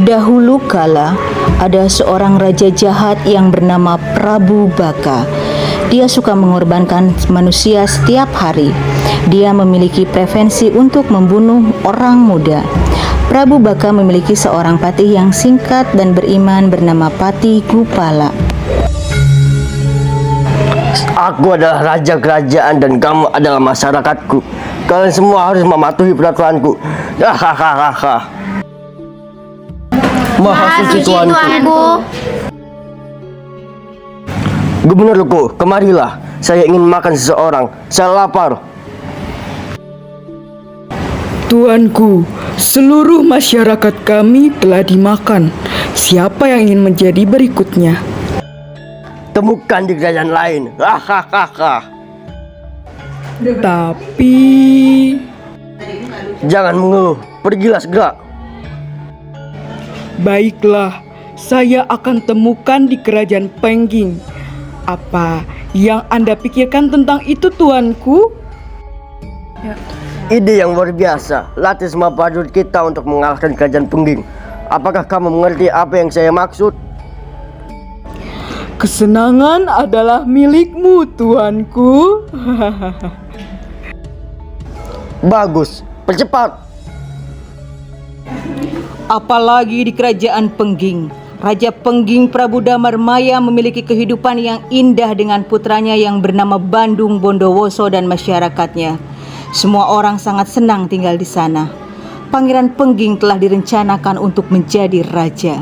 Dahulu kala, ada seorang raja jahat yang bernama Prabu Baka. Dia suka mengorbankan manusia setiap hari. Dia memiliki preferensi untuk membunuh orang muda. Prabu Baka memiliki seorang patih yang singkat dan beriman bernama Patih Gupala. Aku adalah raja kerajaan dan kamu adalah masyarakatku. Kalian semua harus mematuhi peraturanku. Hahaha. Maha suci Tuanku. Gubernurku, kemarilah. Saya ingin makan seseorang. Saya lapar. Tuanku, seluruh masyarakat kami telah dimakan. Siapa yang ingin menjadi berikutnya? Temukan di kerajaan lain. Hahaha. Tapi Jangan mengeluh. Pergilah segera. baiklah, saya akan temukan di kerajaan Pengging. Apa yang Anda pikirkan tentang itu, tuanku? Ide yang luar biasa. Latih semua prajurit kita untuk mengalahkan kerajaan Pengging. Apakah kamu mengerti apa yang saya maksud? Kesenangan adalah milikmu, tuanku. Bagus. Percepat. Apalagi di kerajaan Pengging. Raja Pengging Prabu Damarmaya memiliki kehidupan yang indah dengan putranya yang bernama Bandung Bondowoso dan masyarakatnya. Semua orang sangat senang tinggal di sana. Pangeran Pengging telah direncanakan untuk menjadi raja.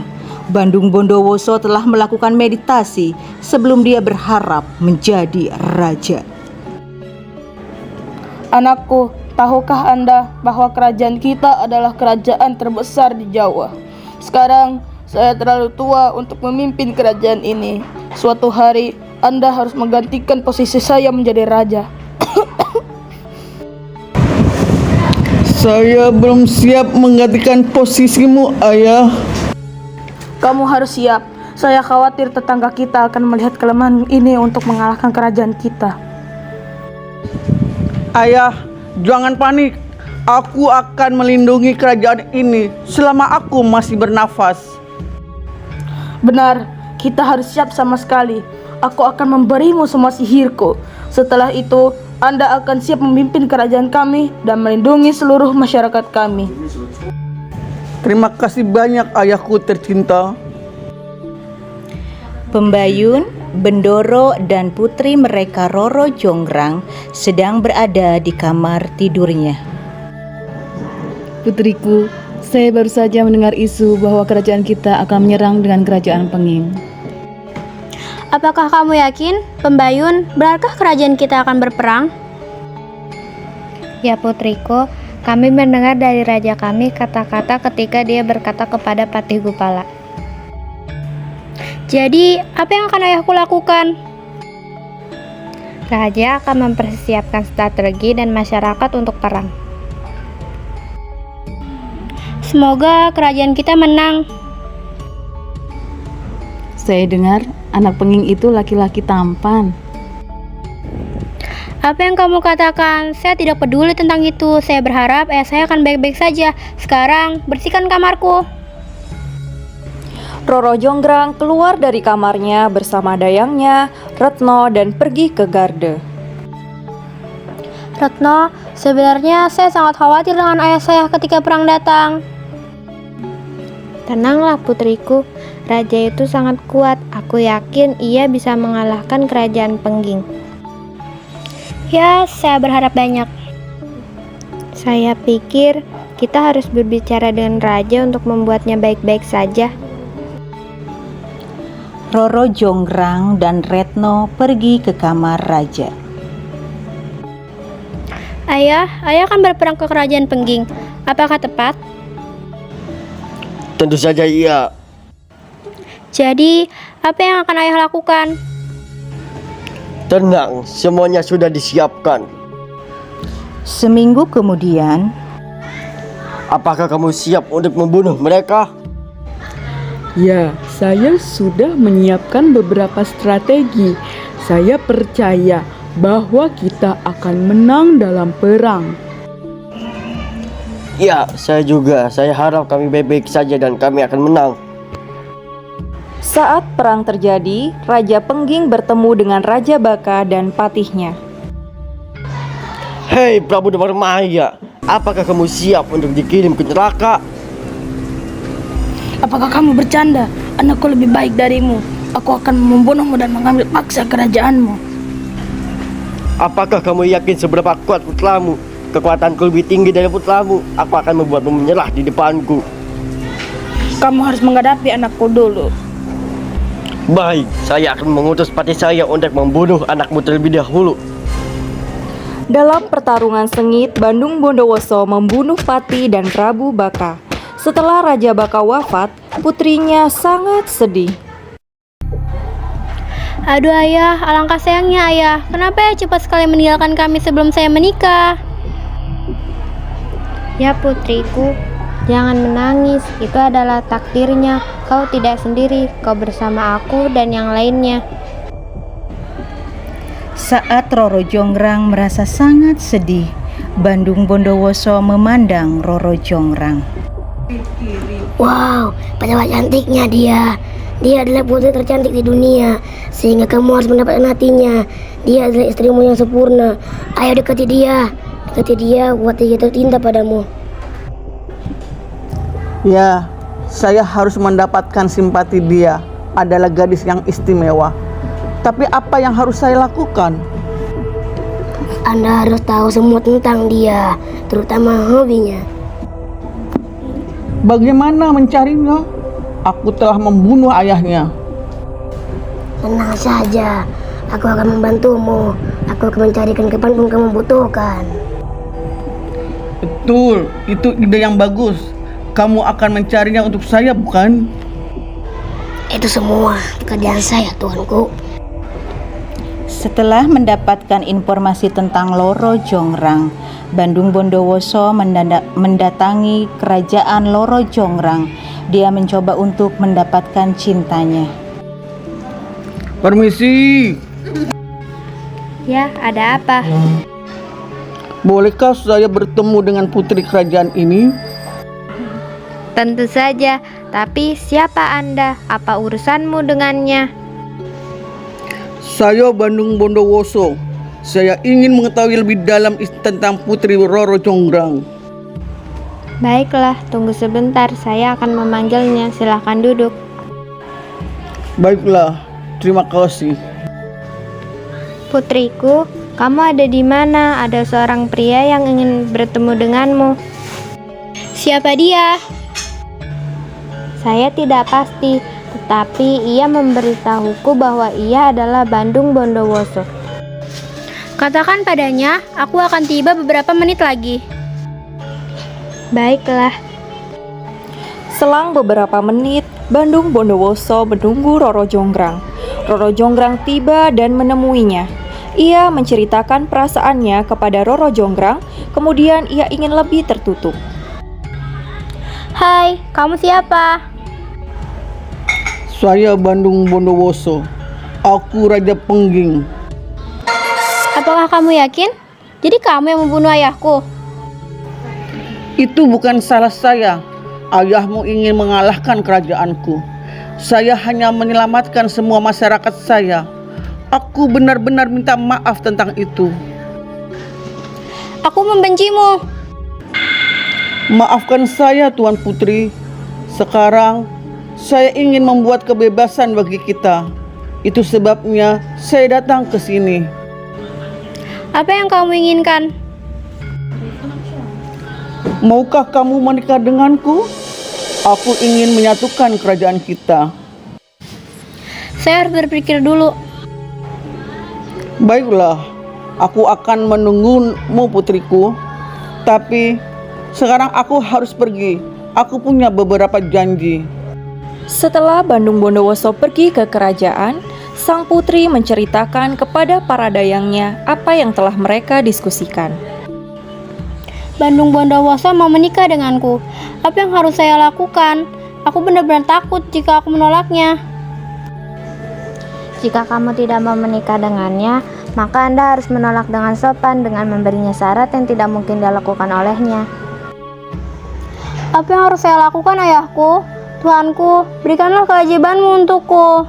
Bandung Bondowoso telah melakukan meditasi sebelum dia berharap menjadi raja. Anakku, tahukah Anda bahwa kerajaan kita adalah kerajaan terbesar di Jawa? Sekarang, saya terlalu tua untuk memimpin kerajaan ini. Suatu hari, Anda harus menggantikan posisi saya menjadi raja. Saya belum siap menggantikan posisimu, ayah. Kamu harus siap. Saya khawatir tetangga kita akan melihat kelemahan ini untuk mengalahkan kerajaan kita. Ayah, jangan panik. Aku akan melindungi kerajaan ini selama aku masih bernafas. Benar, kita harus siap sama sekali. Aku akan memberimu semua sihirku. Setelah itu, Anda akan siap memimpin kerajaan kami dan melindungi seluruh masyarakat kami. Terima kasih banyak, ayahku tercinta. Pembayun, Bendoro, dan putri mereka Roro Jonggrang sedang berada di kamar tidurnya. Putriku, saya baru saja mendengar isu bahwa kerajaan kita akan menyerang dengan kerajaan Pengging. Apakah kamu yakin, Pembayun, benarkah kerajaan kita akan berperang? Ya putriku, kami mendengar dari raja kami kata-kata ketika dia berkata kepada Patih Gupala. Jadi, apa yang akan ayahku lakukan? Raja akan mempersiapkan strategi dan masyarakat untuk perang. Semoga kerajaan kita menang. Saya dengar anak Pengging itu laki-laki tampan. Apa yang kamu katakan? Saya tidak peduli tentang itu. Saya berharap ayah saya akan baik-baik saja. Sekarang, bersihkan kamarku. Roro Jonggrang keluar dari kamarnya bersama dayangnya, Retno, dan pergi ke garde. Retno, sebenarnya saya sangat khawatir dengan ayah saya ketika perang datang. Tenanglah putriku, raja itu sangat kuat. Aku yakin ia bisa mengalahkan kerajaan Pengging. Ya, saya berharap banyak. Saya pikir kita harus berbicara dengan raja untuk membuatnya baik-baik saja. Roro Jonggrang dan Retno pergi ke kamar raja. Ayah akan berperang ke kerajaan Pengging. Apakah tepat? Tentu saja iya. Jadi, apa yang akan ayah lakukan? Tenang, semuanya sudah disiapkan. Seminggu kemudian, Apakah kamu siap untuk membunuh mereka? Ya, saya sudah menyiapkan beberapa strategi. Saya percaya bahwa kita akan menang dalam perang. Ya, saya juga. Saya harap kami baik-baik saja dan kami akan menang. Saat perang terjadi, Raja Pengging bertemu dengan Raja Baka dan patihnya. Hei Prabu Damarmaya, apakah kamu siap untuk dikirim ke neraka? Apakah kamu bercanda? Anakku lebih baik darimu. Aku akan membunuhmu dan mengambil paksa kerajaanmu. Apakah kamu yakin seberapa kuat putramu? Kekuatanku lebih tinggi dari putramu. Aku akan membuatmu menyerah di depanku. Kamu harus menghadapi anakku dulu. Baik, saya akan mengutus patih saya untuk membunuh anakmu terlebih dahulu. Dalam pertarungan sengit, Bandung Bondowoso membunuh Patih dan Prabu Baka. Setelah Raja Baka wafat, putrinya sangat sedih. Aduh ayah, alangkah sayangnya ayah. Kenapa ya cepat sekali meninggalkan kami sebelum saya menikah? Ya putriku, jangan menangis, itu adalah takdirnya. Kau tidak sendiri, kau bersama aku dan yang lainnya. Saat Roro Jonggrang merasa sangat sedih, Bandung Bondowoso memandang Roro Jonggrang. Wow, betapa cantiknya dia. Dia adalah putri tercantik di dunia, sehingga kamu harus mendapatkan hatinya. Dia adalah istrimu yang sempurna. Ayo dekati dia, buat dia tercinta padamu. Ya, saya harus mendapatkan simpati dia. Adalah gadis yang istimewa. Tapi apa yang harus saya lakukan? Anda harus tahu semua tentang dia, terutama hobinya. Bagaimana mencarinya? Aku telah membunuh ayahnya. Tenang saja, aku akan membantumu. Aku akan mencarikan kapanpun kamu butuhkan. Betul, itu ide yang bagus. Kamu akan mencarinya untuk saya, bukan? Itu semua pekerjaan saya, tuanku. Setelah mendapatkan informasi tentang Roro Jonggrang, Bandung Bondowoso mendatangi kerajaan Roro Jonggrang. Dia mencoba untuk mendapatkan cintanya. Permisi. Ya, ada apa? Bolehkah saya bertemu dengan putri kerajaan ini? Tentu saja, tapi siapa Anda? Apa urusanmu dengannya? Saya Bandung Bondowoso. Saya ingin mengetahui lebih dalam tentang putri Roro Jonggrang. Baiklah, tunggu sebentar, saya akan memanggilnya. Silahkan duduk. Baiklah, terima kasih. Putriku, kamu ada di mana? Ada seorang pria yang ingin bertemu denganmu. Siapa dia? Saya tidak pasti, tetapi ia memberitahuku bahwa ia adalah Bandung Bondowoso. Katakan padanya, aku akan tiba beberapa menit lagi. Baiklah. Selang beberapa menit, Bandung Bondowoso menunggu Roro Jonggrang. Roro Jonggrang tiba dan menemuinya. Ia menceritakan perasaannya kepada Roro Jonggrang, kemudian ia ingin lebih tertutup. Hai, kamu siapa? Saya Bandung Bondowoso. Aku Raja Pengging. Apakah kamu yakin? Jadi kamu yang membunuh ayahku? Itu bukan salah saya. Ayahmu ingin mengalahkan kerajaanku. Saya hanya menyelamatkan semua masyarakat saya. Aku benar-benar minta maaf tentang itu. Aku membencimu. Maafkan saya, Tuan Putri. Sekarang saya ingin membuat kebebasan bagi kita. Itu sebabnya saya datang ke sini. Apa yang kamu inginkan? Maukah kamu menikah denganku? Aku ingin menyatukan kerajaan kita. Saya harus berpikir dulu. Baiklah, aku akan menunggumu putriku. Tapi sekarang aku harus pergi. Aku punya beberapa janji. Setelah Bandung Bondowoso pergi ke kerajaan, sang putri menceritakan kepada para dayangnya apa yang telah mereka diskusikan. Bandung Bondowoso mau menikah denganku. Apa yang harus saya lakukan? Aku benar-benar takut jika aku menolaknya. Jika kamu tidak mau menikah dengannya, maka Anda harus menolak dengan sopan dengan memberinya syarat yang tidak mungkin dilakukan olehnya. Apa yang harus saya lakukan, ayahku? Tuanku, berikanlah keajaibanmu untukku.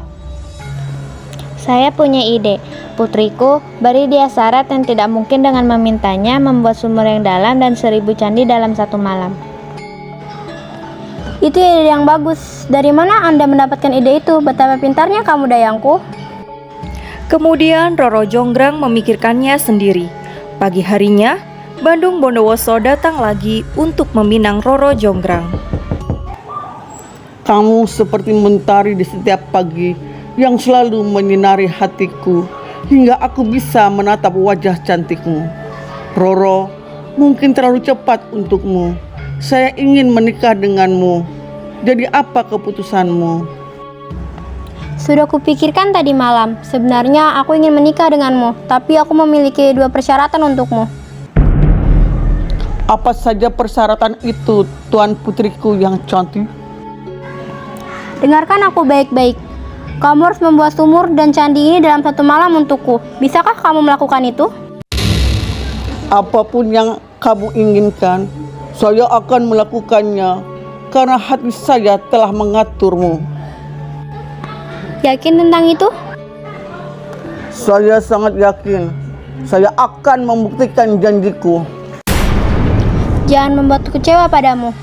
Saya punya ide. Putriku, beri dia syarat yang tidak mungkin dengan memintanya membuat sumur yang dalam dan 1000 candi dalam 1 malam. Itu ide yang bagus. Dari mana Anda mendapatkan ide itu? Betapa pintarnya kamu, Dayangku. Kemudian Roro Jonggrang memikirkannya sendiri. Pagi harinya, Bandung Bondowoso datang lagi untuk meminang Roro Jonggrang. Kamu seperti mentari di setiap pagi yang selalu menyinari hatiku hingga aku bisa menatap wajah cantikmu. Roro, mungkin terlalu cepat untukmu. Saya ingin menikah denganmu. Jadi apa keputusanmu? Sudah kupikirkan tadi malam. Sebenarnya aku ingin menikah denganmu, tapi aku memiliki 2 persyaratan untukmu. Apa saja persyaratan itu, tuan putriku yang cantik? Dengarkan aku baik-baik. Kamu harus membuat sumur dan candi ini dalam 1 malam untukku. Bisakah kamu melakukan itu? Apapun yang kamu inginkan, saya akan melakukannya karena hati saya telah mengaturmu. Yakin tentang itu? Saya sangat yakin. Saya akan membuktikan janjiku. Jangan membuatku kecewa padamu.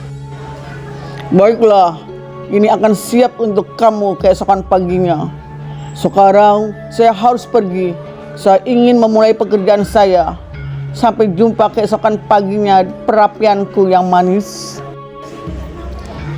Baiklah, ini akan siap untuk kamu keesokan paginya. Sekarang saya harus pergi. Saya ingin memulai pekerjaan saya. Sampai jumpa keesokan paginya, perapianku yang manis.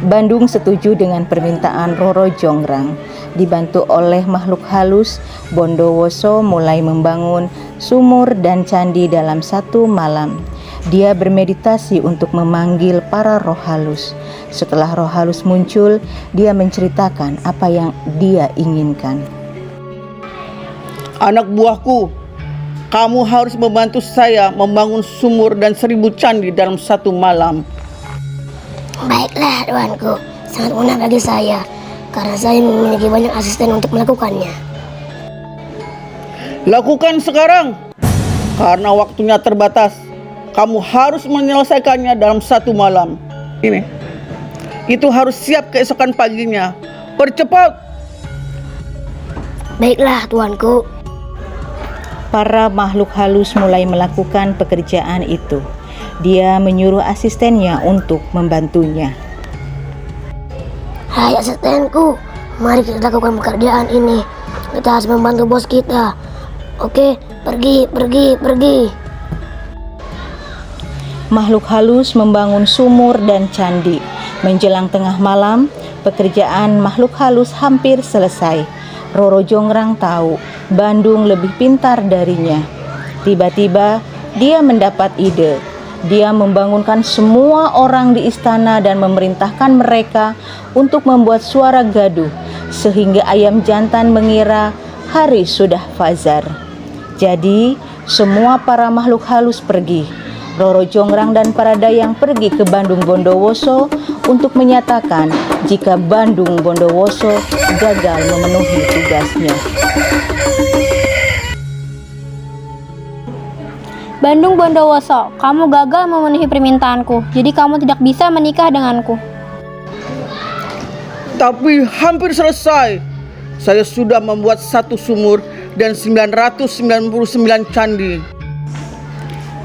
Bandung setuju dengan permintaan Roro Jonggrang. Dibantu oleh makhluk halus, Bondowoso mulai membangun sumur dan candi dalam 1 malam. Dia bermeditasi untuk memanggil para roh halus. Setelah roh halus muncul, dia menceritakan apa yang dia inginkan. Anak buahku, kamu harus membantu saya membangun sumur dan 1000 candi dalam 1 malam. Baiklah, tuanku. Sangat mudah bagi saya, karena saya memiliki banyak asisten untuk melakukannya. Lakukan sekarang, karena waktunya terbatas. Kamu harus menyelesaikannya dalam 1 malam. Itu harus siap keesokan paginya. Percepat! Baiklah, tuanku. Para makhluk halus mulai melakukan pekerjaan itu. Dia menyuruh asistennya untuk membantunya. Hai asistenku, mari kita lakukan pekerjaan ini. Kita harus membantu bos kita. Oke, pergi. Makhluk halus membangun sumur dan candi. Menjelang tengah malam, pekerjaan makhluk halus hampir selesai. Roro Jonggrang tahu Bandung lebih pintar darinya. Tiba-tiba dia mendapat ide. Dia membangunkan semua orang di istana dan memerintahkan mereka untuk membuat suara gaduh sehingga ayam jantan mengira hari sudah fajar. Jadi semua para makhluk halus pergi. Roro Jonggrang dan para dayang pergi ke Bandung Bondowoso untuk menyatakan jika Bandung Bondowoso gagal memenuhi tugasnya. Bandung Bondowoso, kamu gagal memenuhi permintaanku, jadi kamu tidak bisa menikah denganku. Tapi hampir selesai. Saya sudah membuat 1 sumur dan 999 candi.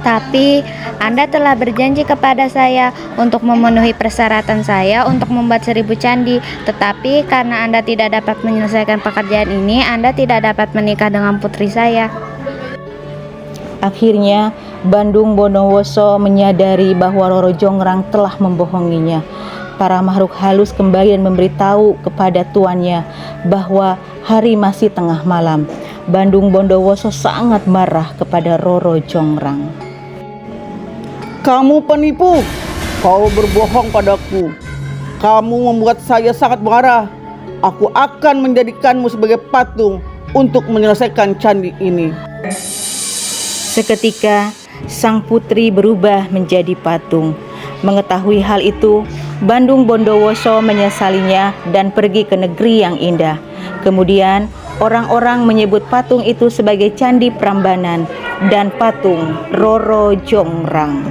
Tapi Anda telah berjanji kepada saya untuk memenuhi persyaratan saya untuk membuat 1000 candi. Tetapi karena Anda tidak dapat menyelesaikan pekerjaan ini, Anda tidak dapat menikah dengan putri saya. Akhirnya Bandung Bondowoso menyadari bahwa Roro Jonggrang telah membohonginya. Para makhluk halus kembali dan memberitahu kepada tuannya bahwa hari masih tengah malam. Bandung Bondowoso sangat marah kepada Roro Jonggrang. Kamu penipu, kau berbohong padaku. Kamu membuat saya sangat marah. Aku akan menjadikanmu sebagai patung untuk menyelesaikan candi ini. Seketika sang putri berubah menjadi patung. Mengetahui hal itu, Bandung Bondowoso menyesalinya dan pergi ke negeri yang indah. Kemudian orang-orang menyebut patung itu sebagai Candi Prambanan dan patung Roro Jonggrang.